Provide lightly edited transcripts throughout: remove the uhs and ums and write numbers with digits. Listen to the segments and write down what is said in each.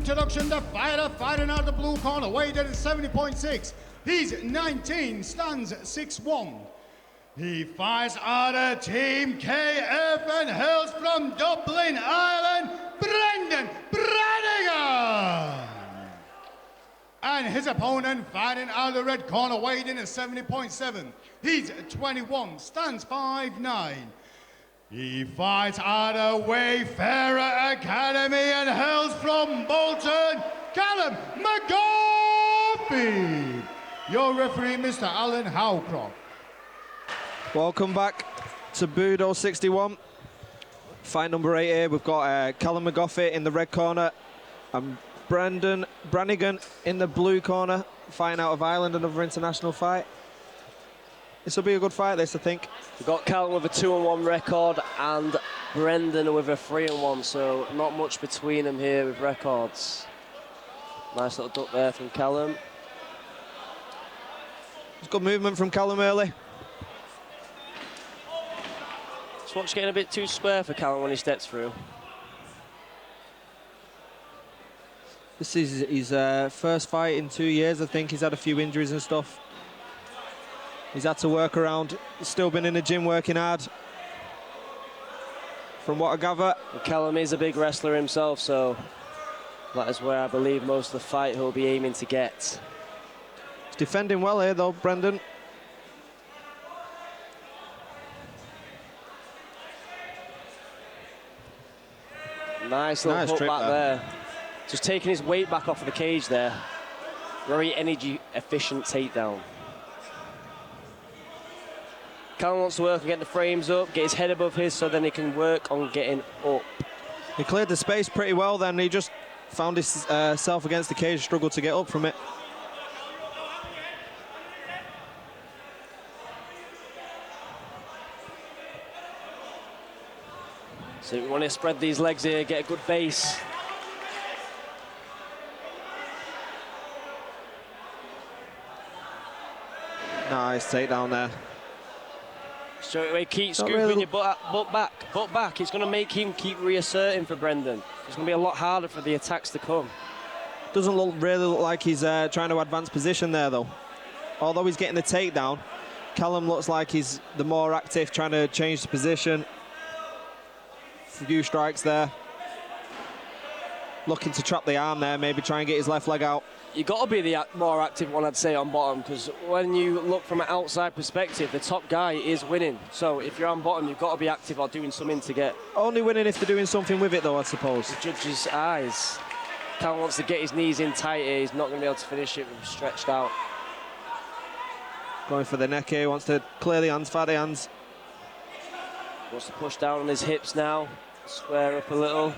introduction, the fighter fighting out of the blue corner, weighed at 70.6. He's 19, stands 6'1". He fights out of Team KF and hails from Dublin, Ireland, Brannigan. And his opponent fighting out of the red corner, weighed in at 70.7. He's 21, stands 5'9". He fights out of Wayfarer Academy and hails from Bolton, Callam, McGaughey. Your referee, Mr. Alan Howcroft. Welcome back to Budo 61. Fight number 8 here. We've got Callam McGaughey in the red corner and Brannigan in the blue corner, fighting out of Ireland, another international fight. This will be a good fight, this, I think. We've got Callam with a 2-1 record and Brendan with a 3-1, so not much between them here with records. Nice little duck there from Callam. It's good movement from Callam early. Swatch getting a bit too square for Callam when he steps through. This is his first fight in 2 years, I think. He's had a few injuries and stuff. He's had to work around. He's still been in the gym working hard, from what I gather. Callam is a big wrestler himself, so that is where I believe most of the fight he'll be aiming to get. He's defending well here, though, Brendan. Nice little hook back there. Just taking his weight back off of the cage there. Very energy efficient takedown. Callam wants to work on getting the frames up, get his head above his so then he can work on getting up. He cleared the space pretty well then. He just found himself against the cage, struggled to get up from it. So we want to spread these legs here, get a good base. Nice takedown there. Straight away, keep scooping your butt back. It's going to make him keep reasserting for Brendan. It's going to be a lot harder for the attacks to come. Doesn't really look like he's trying to advance position there, though. Although he's getting the takedown, Callam looks like he's the more active, trying to change the position. Few strikes there. Looking to trap the arm there, maybe try and get his left leg out. You've got to be the more active one, I'd say, on bottom, because when you look from an outside perspective, the top guy is winning. So if you're on bottom, you've got to be active or doing something to get... Only winning if they're doing something with it, though, I suppose. The judge's eyes. Callam wants to get his knees in tight here. He's not going to be able to finish it with him stretched out. Going for the neck here, wants to clear the hands, fatty hands. Wants to push down on his hips now, square up a little.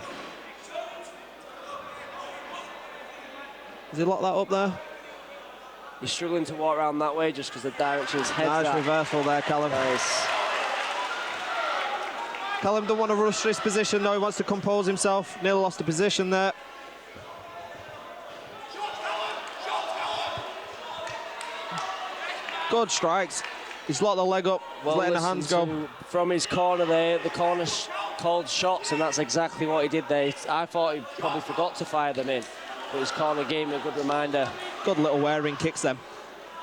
Does he lock that up there? He's struggling to walk around that way just because the direction his head's Nice reversal there, Callam. Nice. Callam don't want to rush this position, though. He wants to compose himself. Nearly lost the position there. Good strikes. He's locked the leg up, Well, letting the hands go. From his corner there, the corner called shots, and that's exactly what he did there. I thought he probably forgot to fire them in, but his corner gave him a good reminder. Good little wearing kicks them.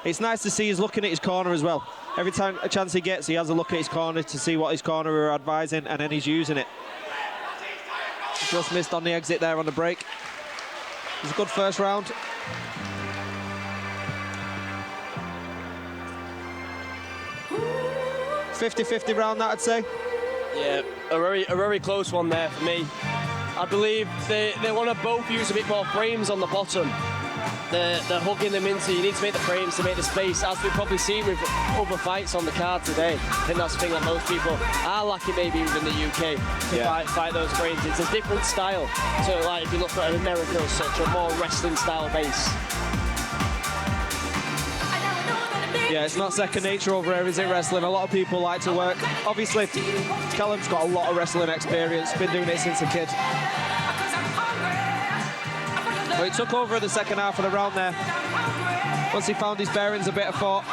It's nice to see he's looking at his corner as well. Every time a chance he gets, he has a look at his corner to see what his corner are advising, and then he's using it. Just missed on the exit there on the break. It was a good first round. .50-50 round, that I'd say. Yeah, a very close one there for me. I believe they want to both use a bit more frames on the bottom. They're hugging them into, you need to make the frames to make the space, as we've probably seen with other fights on the card today. I think that's the thing that most people are lacking maybe within the UK to fight those frames. It's a different style. So like if you look at America as such, a more wrestling style base. Yeah, it's not second nature over here, is it, wrestling? A lot of people like to work. Obviously, Callam's got a lot of wrestling experience, been doing it since a kid. But he took over in the second half of the round there. Once he found his bearings, a bit of thought.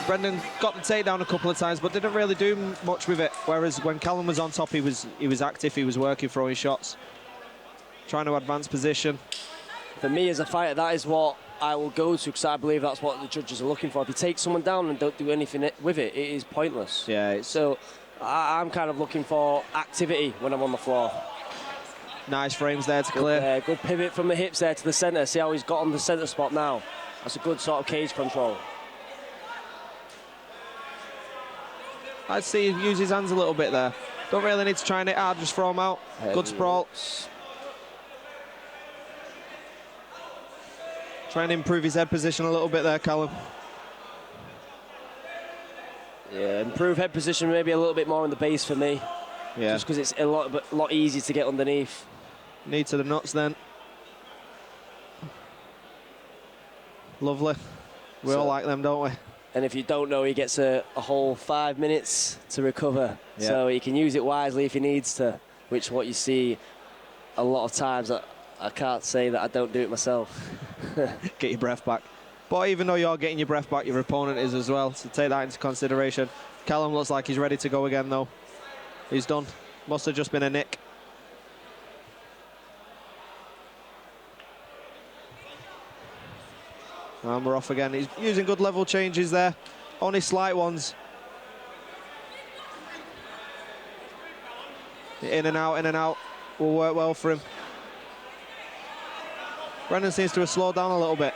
Brendan got the takedown a couple of times, but didn't really do much with it. Whereas when Callam was on top, he was active, he was working, throwing shots, trying to advance position. For me as a fighter, that is what I will go to, because I believe that's what the judges are looking for. If you take someone down and don't do anything with it, it is pointless. Yeah. So I'm kind of looking for activity when I'm on the floor. Nice frames there to clear. Good pivot from the hips there to the centre. See how he's got on the centre spot now. That's a good sort of cage control. I'd see him use his hands a little bit there. Don't really need to try and hit hard, just throw him out. Good sprawl. Trying to improve his head position a little bit there, Callam. Yeah, improve head position maybe a little bit more in the base for me. Yeah. Just because it's a lot easier to get underneath. Knee to the nuts then. Lovely. We all like them, don't we? And if you don't know, he gets a whole 5 minutes to recover. Yeah. So he can use it wisely if he needs to, which what you see a lot of times. I can't say that I don't do it myself. Get your breath back. But even though you're getting your breath back, your opponent is as well. So take that into consideration. Callam looks like he's ready to go again, though. He's done. Must have just been a nick. And we're off again. He's using good level changes there. Only slight ones. In and out. Will work well for him. Brendan seems to have slowed down a little bit.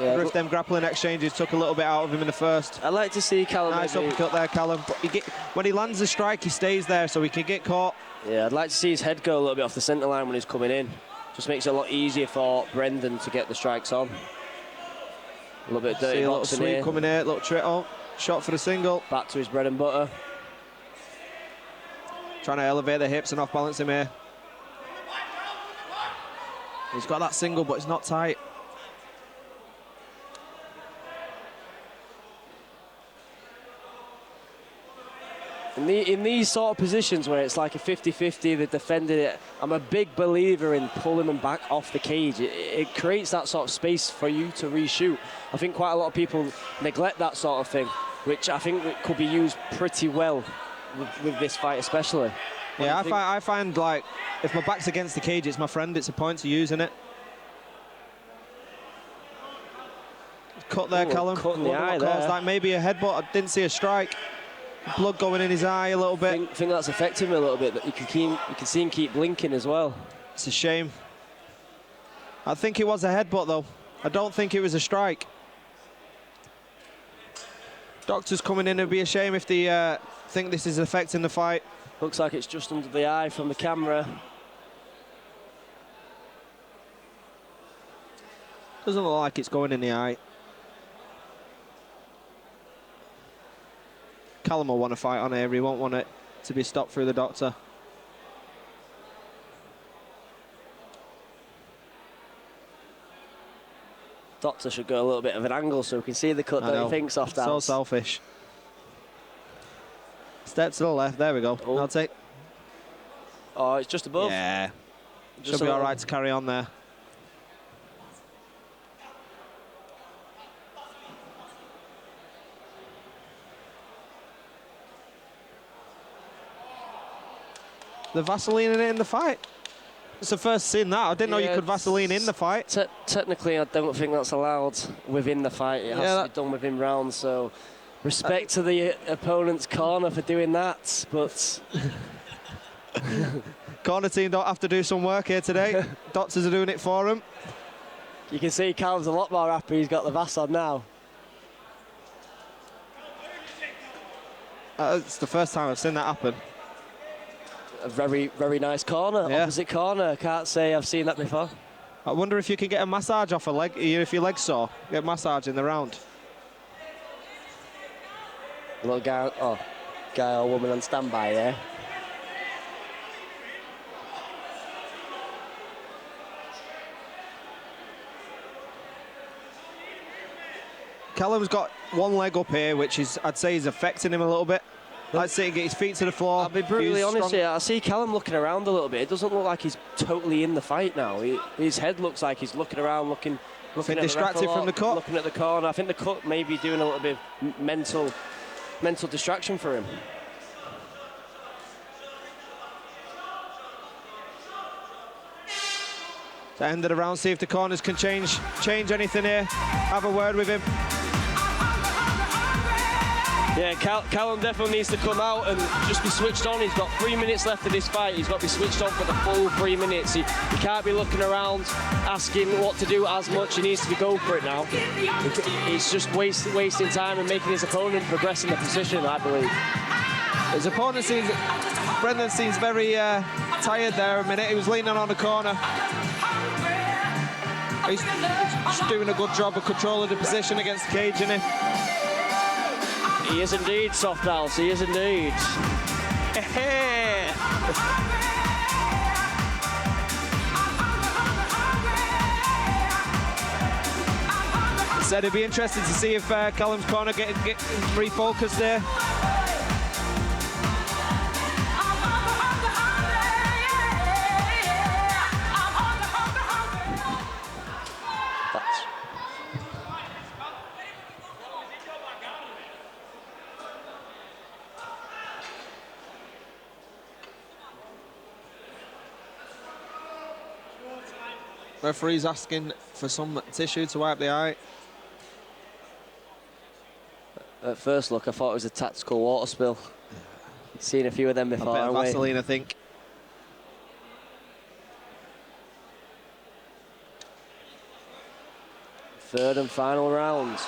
Yeah, if them grappling exchanges took a little bit out of him in the first. I'd like to see Callam. Nice uppercut there, Callam. But when he lands the strike, he stays there so he can get caught. Yeah, I'd like to see his head go a little bit off the centre line when he's coming in. Just makes it a lot easier for Brendan to get the strikes on. A little bit of dirty See a little boxing sweep here. coming here, little trick. Oh, shot for the single. Back to his bread and butter. Trying to elevate the hips and off balance him here. He's got that single, but it's not tight. In these sort of positions where it's like a 50-50, they defended it, I'm a big believer in pulling them back off the cage. It creates that sort of space for you to reshoot. I think quite a lot of people neglect that sort of thing, which I think could be used pretty well with this fight especially. Yeah, I find like, if my back's against the cage, it's my friend, it's a point to use, isn't it? Cut there, Callam. Cut in the eye there. That maybe a headbutt, I didn't see a strike. Blood going in his eye a little bit. I think that's affecting him a little bit, that you can see him keep blinking as well. It's a shame. I think it was a headbutt though. I don't think it was a strike. Doctors coming in, it'd be a shame if they think this is affecting the fight. Looks like it's just under the eye from the camera. Doesn't look like it's going in the eye. Callam will want to fight on here. He won't want it to be stopped through the doctor. Doctor should go a little bit of an angle so we can see the cut that he thinks off that. So selfish. Step to the left. There we go. Oh. I'll take. Oh, it's just above. Yeah. Just Should be all right to carry on there. The Vaseline in it in the fight. It's the first seen that. I didn't know you could Vaseline in the fight. Technically, I don't think that's allowed within the fight. It has to be done within rounds. So, respect to the opponent's corner for doing that. But corner team don't have to do some work here today. Doctors are doing it for him. You can see Callam's a lot more happy. He's got the Vas on now. It's the first time I've seen that happen. A very, very nice corner, opposite corner. Can't say I've seen that before. I wonder if you can get a massage off a leg, if your leg's sore. Get massage in the round. Little guy or woman on standby there. Callam's got one leg up here, which is, I'd say, is affecting him a little bit. Let's see him get his feet to the floor. I'll be brutally honest here. I see Callam looking around a little bit. It doesn't look like he's totally in the fight now. His head looks like he's looking around, looking Looking at distracted the ref a lot, from the cut. Looking at the corner. I think the cut may be doing a little bit of mental distraction for him. To end of the round, see if the corners can change anything here. Have a word with him. Yeah, Callam definitely needs to come out and just be switched on. He's got 3 minutes left of this fight. He's got to be switched on for the full 3 minutes. He can't be looking around, asking what to do as much. He needs to be go for it now. He's just wasting time and making his opponent progress in the position, I believe. His opponent seems, Brendan seems very tired there a minute. He was leaning on the corner. He's doing a good job of controlling the position against the cage, isn't he? He is indeed, Soft House, he is indeed. Said it'd be interesting to see if Callam's corner get refocused there. Referee's asking for some tissue to wipe the eye. At first look, I thought it was a tactical water spill. Seen a few of them before. A bit of Vaseline, I think. Third and final round.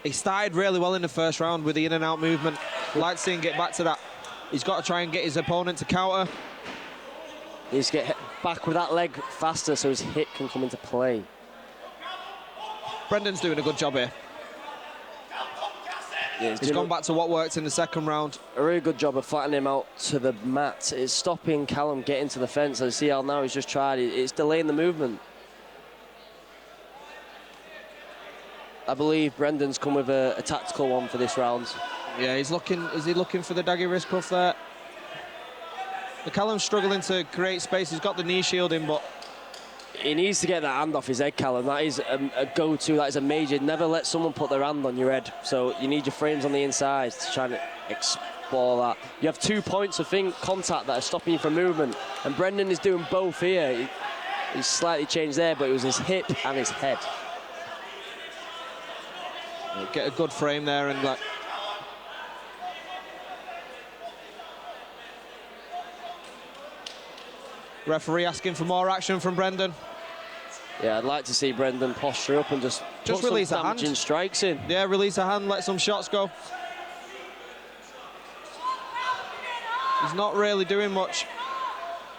He started really well in the first round with the in and out movement. Like seeing him get back to that. He's got to try and get his opponent to counter. He needs to get back with that leg faster so his hit can come into play. Brendan's doing a good job here. Yeah, he's gone back to what worked in the second round. A really good job of flattening him out to the mat. It's stopping Callam getting to the fence. As you see how now he's just tried. It's delaying the movement. I believe Brendan's come with a tactical one for this round. Yeah, he's looking. Is he looking for the daggy wrist cuff there? The Callam's struggling to create space. He's got the knee shield in, but he needs to get that hand off his head, Callam. That is a go-to. That is a major. Never let someone put their hand on your head. So you need your frames on the inside to try and explore that. You have 2 points of contact that are stopping you from movement, and Brendan is doing both here. He's slightly changed there, but it was his hip and his head. Get a good frame there and like. Referee asking for more action from Brendan. Yeah, I'd like to see Brendan posture up and just release some a hand. damaging strikes in. Yeah, release a hand, let some shots go. He's not really doing much.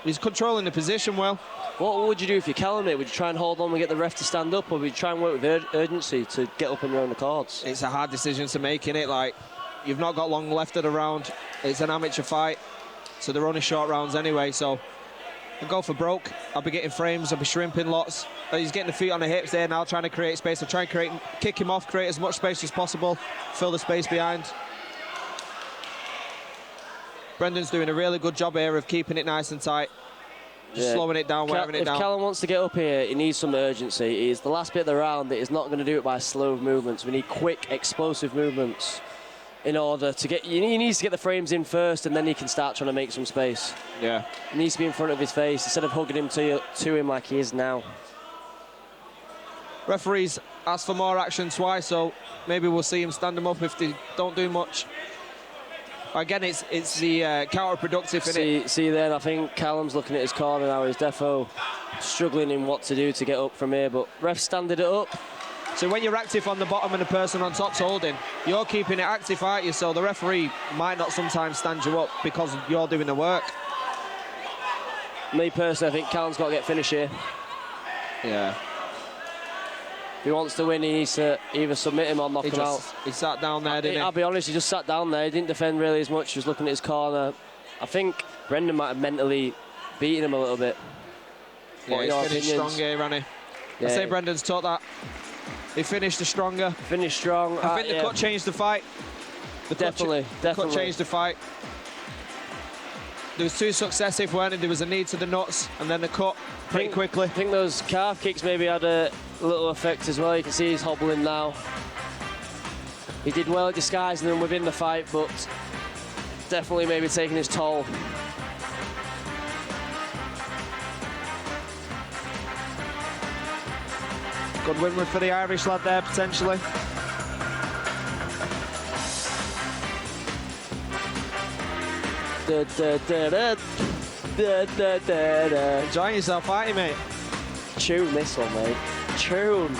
He's controlling the position well. What would you do if you're Callam it? Would you try and hold on and get the ref to stand up, or would you try and work with urgency to get up on your own accords? It's a hard decision to make, innit? Like, you've not got long left of the round. It's an amateur fight, so they're only short rounds anyway, so I'll go for broke. I'll be getting frames, I'll be shrimping lots. He's getting the feet on the hips there now, trying to create space. I'll try and kick him off, create as much space as possible, fill the space behind. Brendan's doing a really good job here of keeping it nice and tight. Just slowing it down, wearing it down. If Callam wants to get up here, he needs some urgency. It's the last bit of the round that he's not going to do it by slow movements. We need quick, explosive movements in order to get... He needs to get the frames in first, and then he can start trying to make some space. Yeah. He needs to be in front of his face instead of hugging him to him like he is now. Referees asked for more action twice, so maybe we'll see him stand him up if they don't do much. Again, it's the counterproductive, isn't it? See then, I think Callam's looking at his corner now. He's defo struggling in what to do to get up from here, but ref standing it up. So when you're active on the bottom and the person on top's holding, you're keeping it active, aren't you? So the referee might not sometimes stand you up because you're doing the work. Me personally, I think Callam's got to get finished here. Yeah. If he wants to win, he needs to either submit him or knock him out. He sat down there, didn't he? I'll be honest, he just sat down there. He didn't defend really as much. He was looking at his corner. I think Brendan might have mentally beaten him a little bit. Yeah, he's finished strong here, hasn't he? I say Brendan's taught that. He finished the stronger. Finished strong. I think the cut changed the fight. Definitely. The cut changed the fight. there was 2 successive, weren't there? There was a knee to the nuts and then a cut pretty quickly. I think those calf kicks maybe had a little effect as well. You can see he's hobbling now. He did well at disguising them within the fight, but definitely maybe taking his toll. Good win for the Irish lad there, potentially. Enjoying yourself, aren't you, mate? Tune this one, mate. Tune.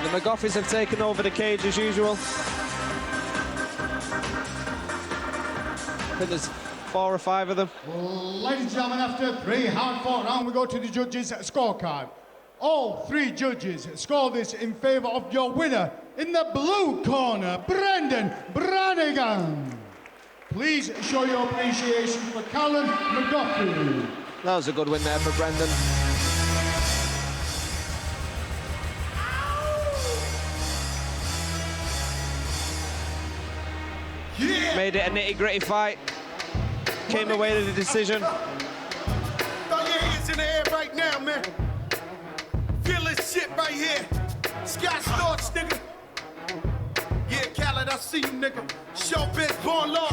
The McGaughys have taken over the cage as usual. I think there's 4 or 5 of them. Ladies and gentlemen, after 3 hard-fought rounds, we go to the judges' scorecard. All 3 judges score this in favour of your winner in the blue corner, Brannigan. Please show your appreciation for Callam McGaughey. That was a good win there for Brendan. Yeah. Made it a nitty-gritty fight. Came away with a decision. Throw your hands in the air right now, man. Feel this shit right here. Scott Storch, nigga. Yeah, Khaled, I see you, nigga. Showbiz born law.